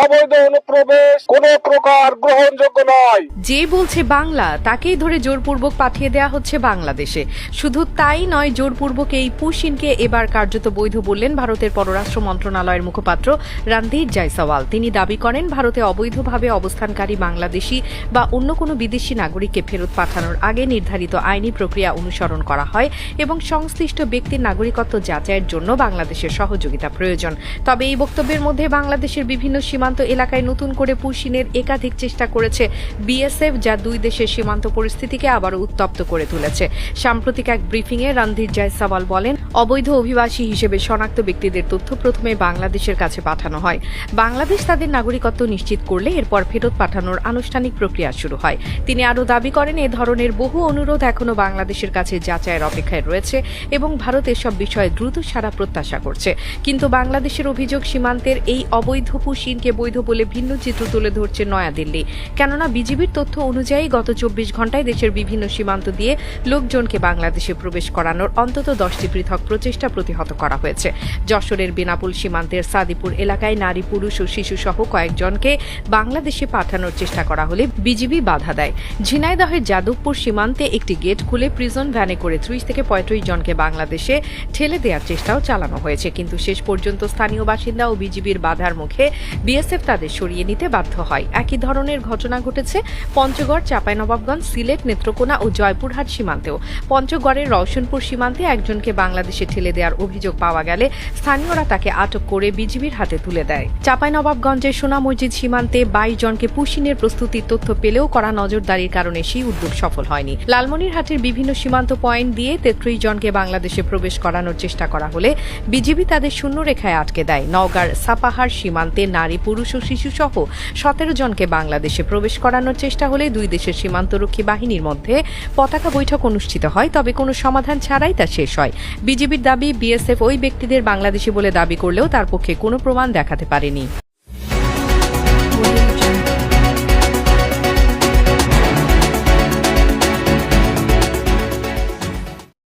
অবৈধ অনুপ্রবেশ কোনো প্রকার গ্রহণযোগ্য নয়। যে বলছে বাংলা তাকেই ধরে জোরপূর্বক পাঠিয়ে দেওয়া হচ্ছে বাংলাদেশে। শুধু তাই নয়, জোরপূর্বক এই পুশিনকে এবার কার্যত বৈধ বললেন ভারতের পররাষ্ট্র মন্ত্রণালয়ের মুখপাত্র রণধীর জয়সওয়াল। তিনি দাবি করেন, ভারতে অবৈধভাবে অবস্থানকারী বাংলাদেশি বা অন্য কোনো বিদেশি নাগরিককে ফেরত পাঠানোর আগে নির্ধারিত আইনি প্রক্রিয়া অনুসরণ করা হয় এবং সংশ্লিষ্ট ব্যক্তির নাগরিকত্ব যাচাইয়ের জন্য বাংলাদেশের সহযোগিতা প্রয়োজন। তবে এই বক্তব্যের মধ্যে বাংলাদেশের বিভিন্ন সীমান্ত এলাকায় নতুন করে পুশিনের একাধিক চেষ্টা করেছে বিএসএফ, যা দুই দেশের সীমান্ত পরিস্থিতিকে আবারও উত্তপ্ত করে তুলেছে। সাম্প্রতিক এক ব্রিফিংয়ে রণধীর জয়সওয়াল বলেন, অবৈধ অভিবাসী হিসেবে শনাক্ত ব্যক্তিদের তথ্য প্রথমে বাংলাদেশের কাছে পাঠানো হয়। বাংলাদেশ তাদের নাগরিকত্ব নিশ্চিত করলে এরপর ফেরত পাঠানোর আনুষ্ঠানিক প্রক্রিয়া শুরু হয়। তিনি আরও দাবি করেন, এ ধরনের বহু অনুরোধ এখনও বাংলাদেশের কাছে যাচাইয়ের অপেক্ষায় রয়েছে এবং ভারত এসব বিষয়ে দ্রুত সাড়া প্রত্যাশা করছে। কিন্তু বাংলাদেশের অভিযোগ, সীমান্তের এই অবৈধ পুশিনকে বৈধ বলে ভিন্ন চিত্র তুলে ধরছে নয়াদিল্লি। কেননা বিজিবির তথ্য অনুযায়ী গত 24 ঘণ্টায় দেশের বিভিন্ন সীমান্ত দিয়ে লোকজনকে বাংলাদেশে প্রবেশ করানোর অন্তত 10টি পৃথক প্রচেষ্টা প্রতিহত করা হয়েছে। যশোরের বেনাপুল সীমান্তের সাদিপুর এলাকায় নারী, পুরুষ ও শিশুসহ কয়েকজনকে বাংলাদেশে পাঠানোর চেষ্টা করা হলে বিজিবি বাধা দেয়। ঝিনাইদহের যাদবপুর সীমান্তে একটি গেট খুলে প্রিজন ভ্যানে করে 30 থেকে 35 জনকে বাংলাদেশে ঠেলে দেওয়ার চেষ্টাও চালানো হয়েছে, কিন্তু শেষ পর্যন্ত স্থানীয় বাসিন্দা ও বিজিবির বাধার মুখে বিএসএফ তাদের সরিয়ে নিতে বাধ্য হয়। একই ধরনের ঘটনা ঘটেছে পঞ্চগড়, চাঁপাইনবাবগঞ্জ, সিলেট, নেত্রকোনা ও জয়পুরহাট সীমান্তেও। পঞ্চগড়ের রওশনপুর সীমান্তে একজনকে বাংলাদেশে ঠেলে দেওয়ার অভিযোগ পাওয়া গেলে স্থানীয়রা তাকে আটক করে বিজিবির হাতে তুলে দেয়। চাঁপাইনবাবগঞ্জের সোনা মসজিদ সীমান্তে 22 জনকে পুশিনের প্রস্তুতির তথ্য পেলেও কড়া নজরদারির কারণে সেই উদ্যোগ সফল হয়নি। লালমনিরহাটের বিভিন্ন সীমান্ত পয়েন্ট দিয়ে 33 জনকে বাংলাদেশে প্রবেশ করানোর চেষ্টা করা হলে বিজিবি তাদের শূন্যরেখায় আটকে দেয়। নওগাঁর সাপাহার সীমান্তে নারী, পুরুষ ও শিশুসহ 17 জনকে বাংলাদেশে প্রবেশ করানোর চেষ্টা হলে দুই দেশের সীমান্তরক্ষী বাহিনীর মধ্যে পতাকা বৈঠক অনুষ্ঠিত হয়, তবে কোনো সমাধান ছাড়াই তা শেষ হয়। বিজিবির দাবি, বিএসএফ ওই ব্যক্তিদের বাংলাদেশি বলে দাবি করলেও তার পক্ষে কোনো প্রমাণ দেখাতে পারেনি।